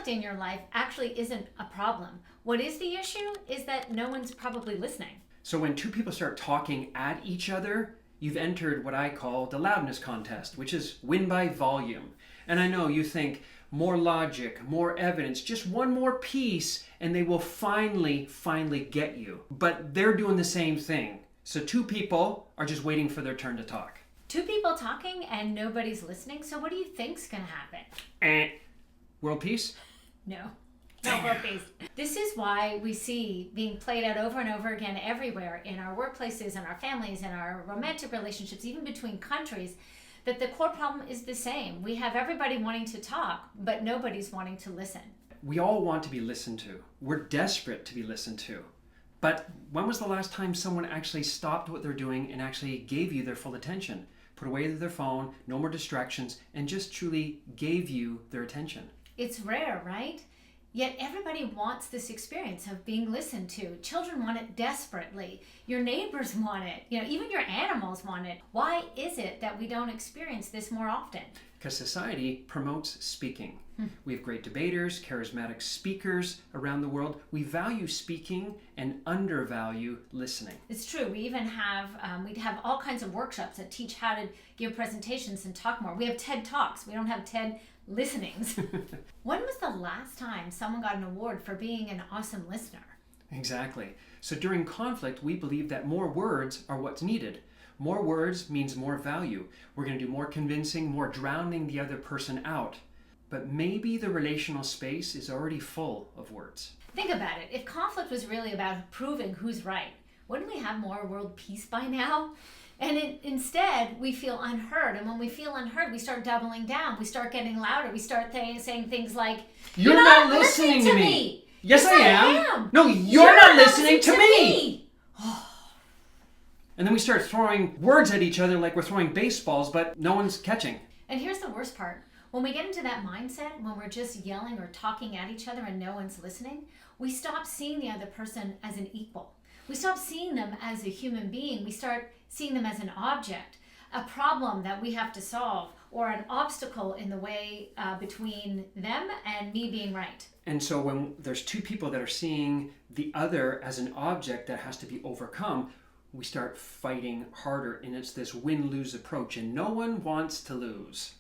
conflict in your life actually isn't a problem. What is the issue is that no one's probably listening. So when two people start talking at each other, you've entered what I call the loudness contest, which is win by volume. And I know you think more logic, more evidence, just one more piece, and they will finally get you. But they're doing the same thing. So two people are just waiting for their turn to talk. Two people talking and nobody's listening, so what do you think's gonna happen? World peace? No world peace. This is why we see being played out over and over again everywhere, in our workplaces, in our families, in our romantic relationships, even between countries, that the core problem is the same. We have everybody wanting to talk, but nobody's wanting to listen. We all want to be listened to. We're desperate to be listened to. But when was the last time someone actually stopped what they're doing and actually gave you their full attention? Put away their phone, no more distractions, and just truly gave you their attention. It's rare, right? Yet everybody wants this experience of being listened to. Children want it desperately. Your neighbors want it. Even your animals want it. Why is it that we don't experience this more often? Because society promotes speaking. We have great debaters, charismatic speakers around the world. We value speaking and undervalue listening. It's true. We even have all kinds of workshops that teach how to give presentations and talk more. We have TED Talks. We don't have TED listenings. When was the last time someone got an award for being an awesome listener? Exactly. So during conflict, we believe that more words are what's needed. More words means more value. We're going to do more convincing, more drowning the other person out. But maybe the relational space is already full of words. Think about it. If conflict was really about proving who's right, wouldn't we have more world peace by now? And instead, we feel unheard. And when we feel unheard, we start doubling down. We start getting louder. We start saying things like, You're not listening to me. Yes, I am. No, you're not listening to me. And then we start throwing words at each other like we're throwing baseballs, but no one's catching. And here's the worst part. When we get into that mindset, when we're just yelling or talking at each other and no one's listening, we stop seeing the other person as an equal. We stop seeing them as a human being. We start seeing them as an object, a problem that we have to solve, or an obstacle in the way between them and me being right. And so when there's two people that are seeing the other as an object that has to be overcome, we start fighting harder, and it's this win-lose approach, and no one wants to lose.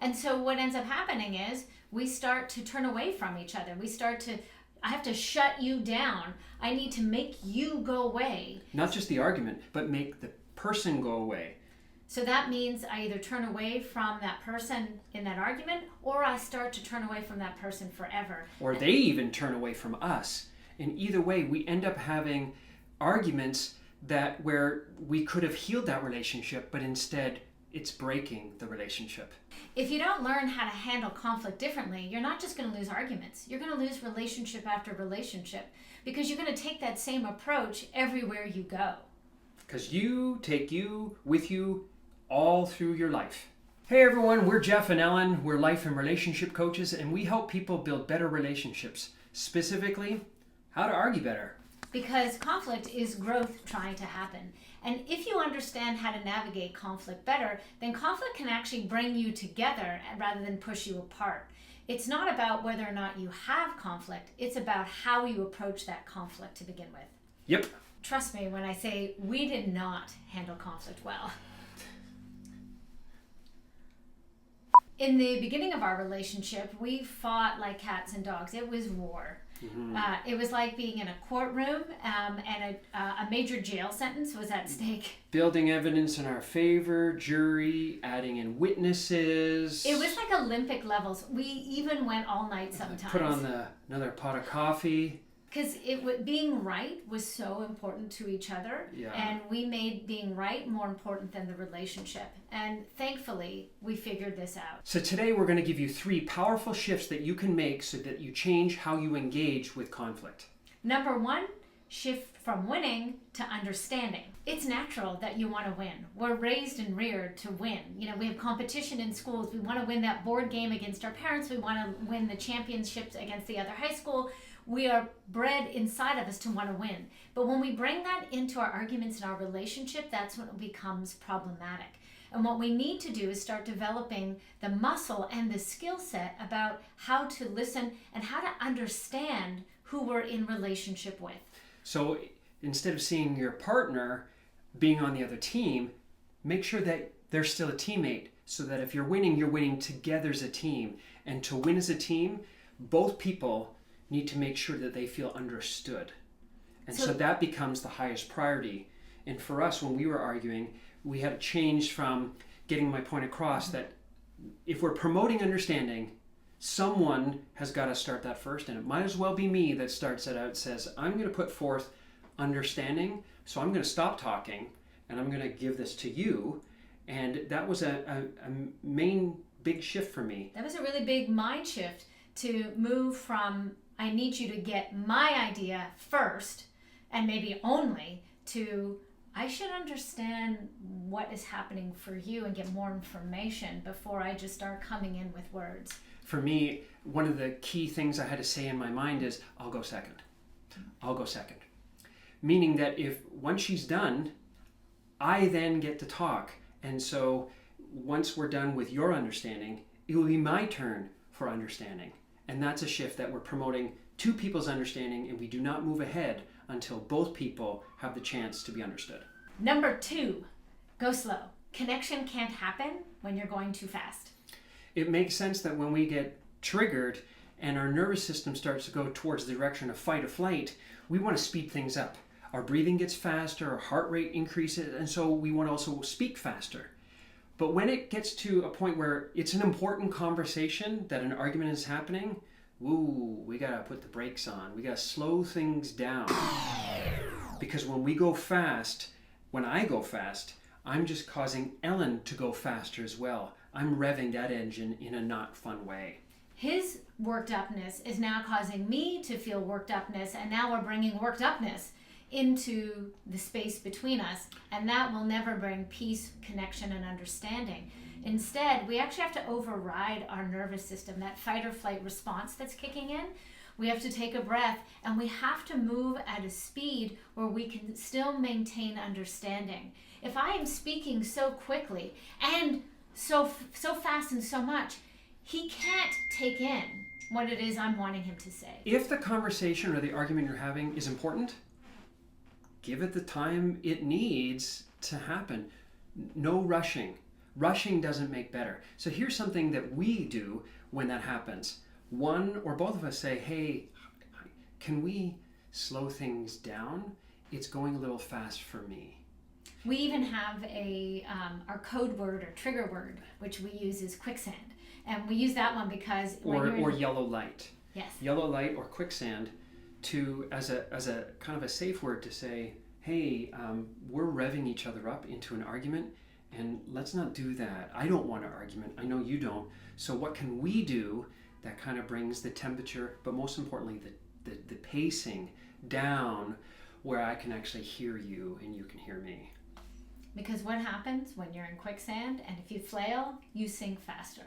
And so what ends up happening is we start to turn away from each other. I have to shut you down. I need to make you go away. Not just the argument, but make the person go away. So that means I either turn away from that person in that argument, or I start to turn away from that person forever. Or they even turn away from us. In either way, we end up having arguments where we could have healed that relationship, but instead it's breaking the relationship. If you don't learn how to handle conflict differently, you're not just going to lose arguments. You're going to lose relationship after relationship, because you're going to take that same approach everywhere you go. Because you take you with you all through your life. Hey everyone, we're Jeff and Ellen. We're life and relationship coaches, and we help people build better relationships. Specifically, how to argue better. Because conflict is growth trying to happen. And if you understand how to navigate conflict better, then conflict can actually bring you together rather than push you apart. It's not about whether or not you have conflict. It's about how you approach that conflict to begin with. Yep. Trust me when I say we did not handle conflict well. In the beginning of our relationship, we fought like cats and dogs. It was war. Mm-hmm. It was like being in a courtroom and a major jail sentence was at stake. Building evidence in our favor, jury, adding in witnesses. It was like Olympic levels. We even went all night sometimes. Put on another pot of coffee. Because being right was so important to each other, and we made being right more important than the relationship. And thankfully, we figured this out. So today we're going to give you 3 powerful shifts that you can make so that you change how you engage with conflict. Number 1, shift from winning to understanding. It's natural that you want to win. We're raised and reared to win. We have competition in schools. We want to win that board game against our parents. We want to win the championships against the other high school. We are bred inside of us to want to win. But when we bring that into our arguments and our relationship, that's when it becomes problematic. And what we need to do is start developing the muscle and the skill set about how to listen and how to understand who we're in relationship with. So instead of seeing your partner being on the other team, make sure that they're still a teammate, so that if you're winning together as a team. And to win as a team, both people need to make sure that they feel understood. And so that becomes the highest priority. And for us, when we were arguing, we had to change from getting my point across that if we're promoting understanding, someone has got to start that first. And it might as well be me that starts it out, says, I'm going to put forth understanding, so I'm going to stop talking and I'm going to give this to you. And that was a main big shift for me. That was a really big mind shift to move from I need you to get my idea first and maybe only to I should understand what is happening for you and get more information before I just start coming in with words. For me, one of the key things I had to say in my mind is I'll go second. I'll go second. Meaning that if once she's done, I then get to talk. And so once we're done with your understanding, it will be my turn for understanding. And that's a shift that we're promoting two people's understanding, and we do not move ahead until both people have the chance to be understood. Number 2, go slow. Connection can't happen when you're going too fast. It makes sense that when we get triggered and our nervous system starts to go towards the direction of fight or flight, we want to speed things up. Our breathing gets faster, our heart rate increases, and so we want to also speak faster. But when it gets to a point where it's an important conversation, that an argument is happening, we gotta put the brakes on. We gotta slow things down. Because when we go fast, when I go fast, I'm just causing Ellen to go faster as well. I'm revving that engine in a not fun way. His worked upness is now causing me to feel worked upness, and now we're bringing worked upness into the space between us, and that will never bring peace, connection, and understanding. Instead, we actually have to override our nervous system, that fight or flight response that's kicking in. We have to take a breath, and we have to move at a speed where we can still maintain understanding. If I am speaking so quickly and so fast and so much, he can't take in what it is I'm wanting him to say. If the conversation or the argument you're having is important, give it the time it needs to happen. No rushing. Rushing doesn't make better. So here's something that we do when that happens. One or both of us say, hey, can we slow things down? It's going a little fast for me. We even have our code word or trigger word, which we use is quicksand. And we use that one because or yellow light. Yes. Yellow light or quicksand as a kind of a safe word to say, hey, we're revving each other up into an argument, and let's not do that. I don't want an argument. I know you don't. So what can we do that kind of brings the temperature, but most importantly, the pacing down where I can actually hear you and you can hear me? Because what happens when you're in quicksand, and if you flail, you sink faster.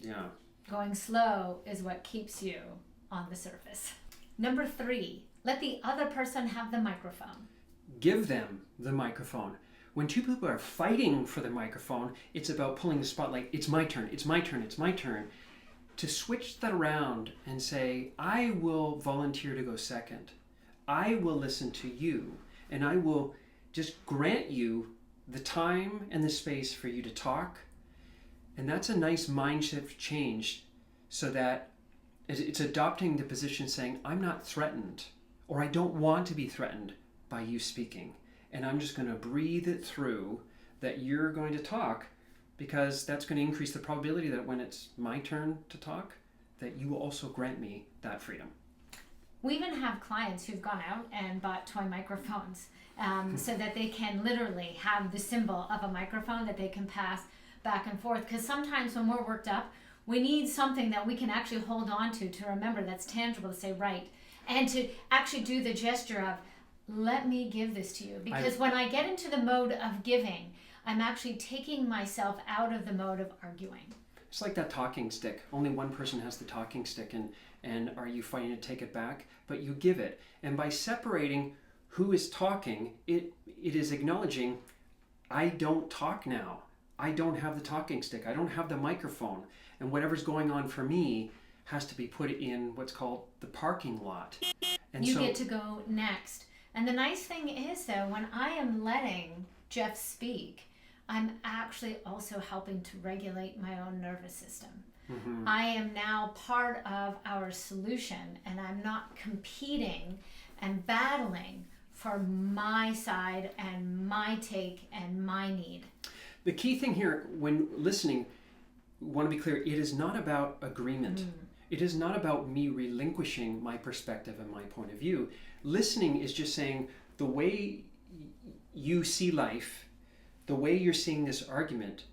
Yeah. Going slow is what keeps you on the surface. Number 3, let the other person have the microphone. Give them the microphone. When two people are fighting for the microphone, it's about pulling the spotlight. It's my turn, it's my turn, it's my turn. To switch that around and say, I will volunteer to go second. I will listen to you, and I will just grant you the time and the space for you to talk. And that's a nice mind shift change, so that it's adopting the position saying, I'm not threatened, or I don't want to be threatened by you speaking. And I'm just going to breathe it through that you're going to talk, because that's going to increase the probability that when it's my turn to talk, that you will also grant me that freedom. We even have clients who've gone out and bought toy microphones so that they can literally have the symbol of a microphone that they can pass back and forth. Because sometimes when we're worked up, we need something that we can actually hold on to remember that's tangible, to say right, and to actually do the gesture of, let me give this to you. Because when I get into the mode of giving, I'm actually taking myself out of the mode of arguing. It's like that talking stick. Only one person has the talking stick, and are you fighting to take it back? But you give it. And by separating who is talking, it is acknowledging, I don't talk now. I don't have the talking stick. I don't have the microphone. And whatever's going on for me has to be put in what's called the parking lot. And you get to go next. And the nice thing is, though, when I am letting Jeff speak, I'm actually also helping to regulate my own nervous system. Mm-hmm. I am now part of our solution, and I'm not competing and battling for my side and my take and my need. The key thing here when listening, want to be clear, it is not about agreement. Mm. It is not about me relinquishing my perspective and my point of view. Listening is just saying the way you see life, the way you're seeing this argument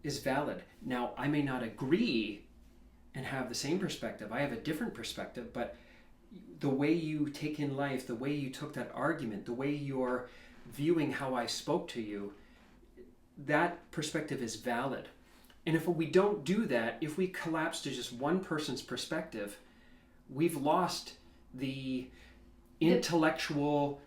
is valid. Now, I may not agree and have the same perspective. I have a different perspective, but the way you take in life, the way you took that argument, the way you're viewing how I spoke to you, that perspective is valid. And if we don't do that, if we collapse to just one person's perspective, we've lost the intellectual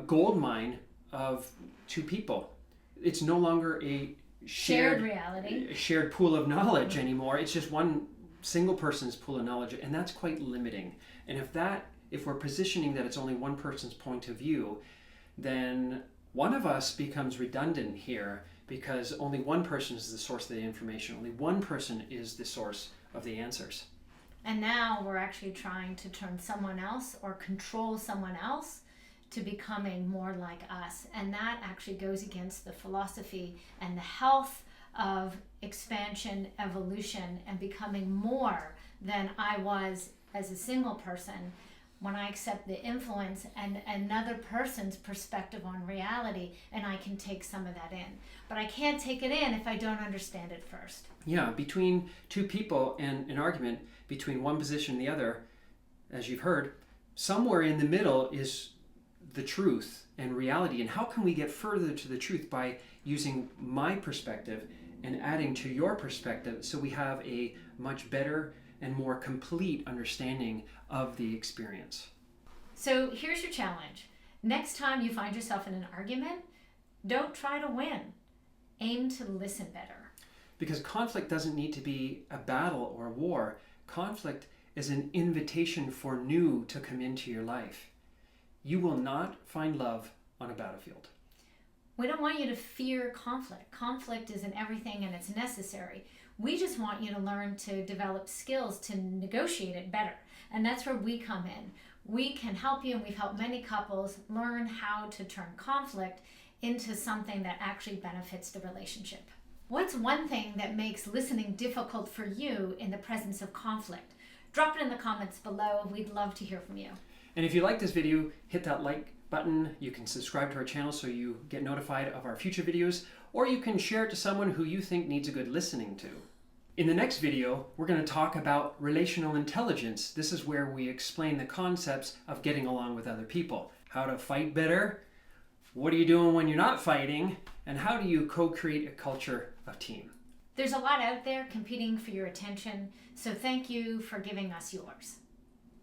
gold mine of two people. It's no longer a shared reality, a shared pool of knowledge anymore. It's just one single person's pool of knowledge, and that's quite limiting. And if we're positioning that it's only one person's point of view, then one of us becomes redundant here, because only one person is the source of the information. Only one person is the source of the answers. And now we're actually trying to turn someone else or control someone else to becoming more like us. And that actually goes against the philosophy and the health of expansion, evolution, and becoming more than I was as a single person when I accept the influence and another person's perspective on reality, and I can take some of that in. But I can't take it in if I don't understand it first. Yeah, between two people and an argument between one position and the other, as you've heard, somewhere in the middle is the truth and reality. And how can we get further to the truth? By using my perspective and adding to your perspective, so we have a much better and more complete understanding of the experience. So here's your challenge. Next time you find yourself in an argument, don't try to win. Aim to listen better. Because conflict doesn't need to be a battle or a war. Conflict is an invitation for new to come into your life. You will not find love on a battlefield. We don't want you to fear conflict. Conflict isn't everything, and it's necessary. We just want you to learn to develop skills to negotiate it better. And that's where we come in. We can help you, and we've helped many couples learn how to turn conflict into something that actually benefits the relationship. What's one thing that makes listening difficult for you in the presence of conflict? Drop it in the comments below. We'd love to hear from you. And if you like this video, hit that like button. You can subscribe to our channel so you get notified of our future videos, or you can share it to someone who you think needs a good listening to. In the next video, we're going to talk about relational intelligence. This is where we explain the concepts of getting along with other people. How to fight better, what are you doing when you're not fighting, and how do you co-create a culture of team. There's a lot out there competing for your attention, so thank you for giving us yours.